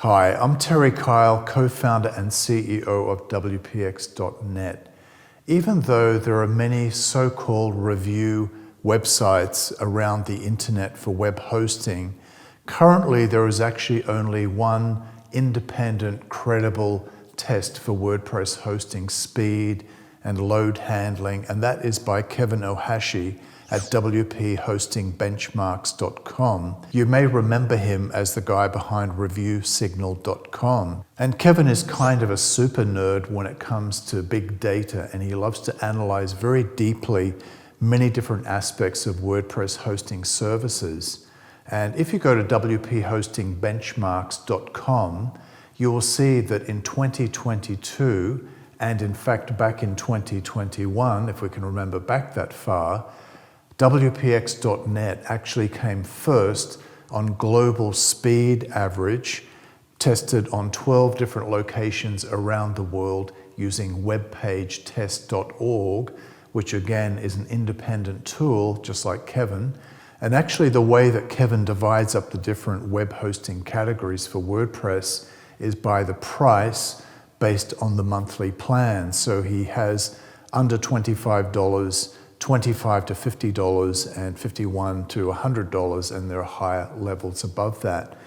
Hi, I'm Terry Kyle, co-founder and CEO of WPX.net. Even though there are many so-called review websites around the internet for web hosting, currently there is actually only one independent, credible test for WordPress hosting speed and load handling, and that is by Kevin Ohashi at WPHostingBenchmarks.com. You may remember him as the guy behind ReviewSignal.com. And Kevin is kind of a super nerd when it comes to big data, and he loves to analyze very deeply many different aspects of WordPress hosting services. And if you go to WPHostingBenchmarks.com, you will see that in 2022, and in fact back in 2021, if we can remember back that far, WPX.net actually came first on global speed average, tested on 12 different locations around the world using webpagetest.org, which again is an independent tool, just like Kevin. And actually the way that Kevin divides up the different web hosting categories for WordPress is by the price based on the monthly plan. So he has under $25, $25 to $50, and $51 to $100, and there are higher levels above that.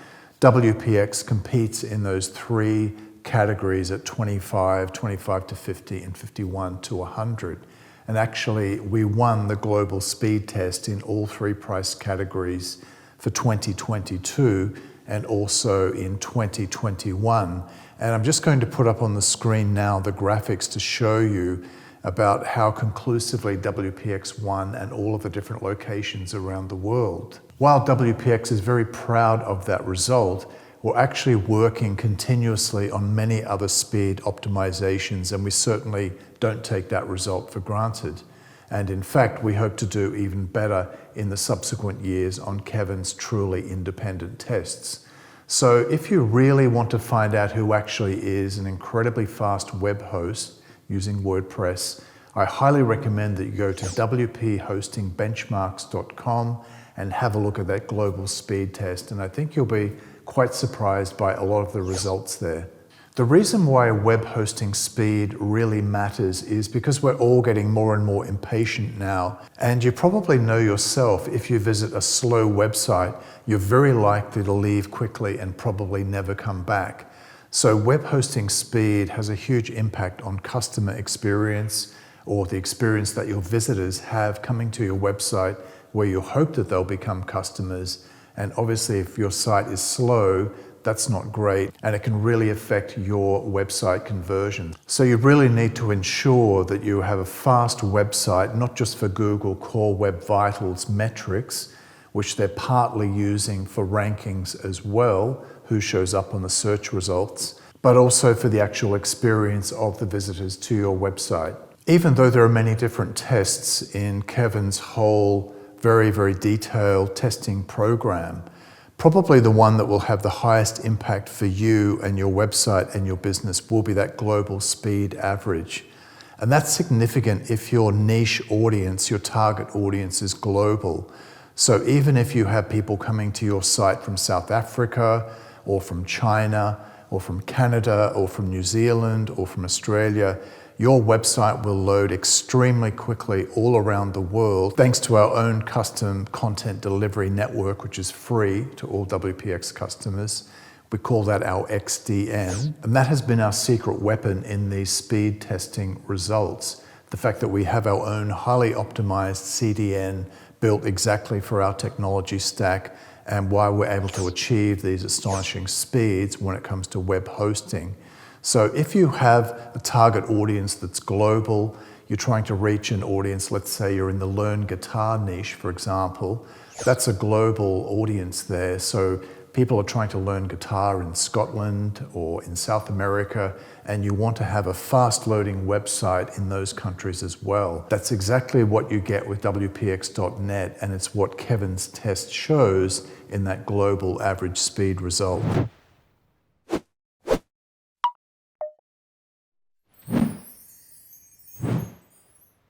WPX competes in those three categories at $25, $25 to $50, and $51 to $100. And actually, we won the global speed test in all three price categories for 2022 and also in 2021. And I'm just going to put up on the screen now the graphics to show you about how conclusively WPX won and all of the different locations around the world. While WPX is very proud of that result, we're actually working continuously on many other speed optimizations, and we certainly don't take that result for granted. And in fact, we hope to do even better in the subsequent years on Kevin's truly independent tests. So if you really want to find out who actually is an incredibly fast web host using WordPress, I highly recommend that you go to WPHostingBenchmarks.com and have a look at that global speed test, and I think you'll be quite surprised by a lot of the results there. The reason why web hosting speed really matters is because we're all getting more and more impatient now, and you probably know yourself, if you visit a slow website, you're very likely to leave quickly and probably never come back. So web hosting speed has a huge impact on customer experience, or the experience that your visitors have coming to your website, where you hope that they'll become customers. And obviously if your site is slow, that's not great, and it can really affect your website conversion. So you really need to ensure that you have a fast website, not just for Google Core Web Vitals metrics, which they're partly using for rankings as well, who shows up on the search results, but also for the actual experience of the visitors to your website. Even though there are many different tests in Kevin's whole very, very detailed testing program, probably the one that will have the highest impact for you and your website and your business will be that global speed average. And that's significant if your niche audience, your target audience, is global. So even if you have people coming to your site from South Africa, or from China, or from Canada, or from New Zealand, or from Australia, your website will load extremely quickly all around the world, thanks to our own custom content delivery network, which is free to all WPX customers. We call that our XDN, and that has been our secret weapon in these speed testing results. The fact that we have our own highly optimized CDN built exactly for our technology stack, and why we're able to achieve these astonishing speeds when it comes to web hosting. So if you have a target audience that's global, you're trying to reach an audience, let's say you're in the learn guitar niche, for example, that's a global audience there. So people are trying to learn guitar in Scotland or in South America, and you want to have a fast loading website in those countries as well. That's exactly what you get with WPX.net, and it's what Kevin's test shows in that global average speed result.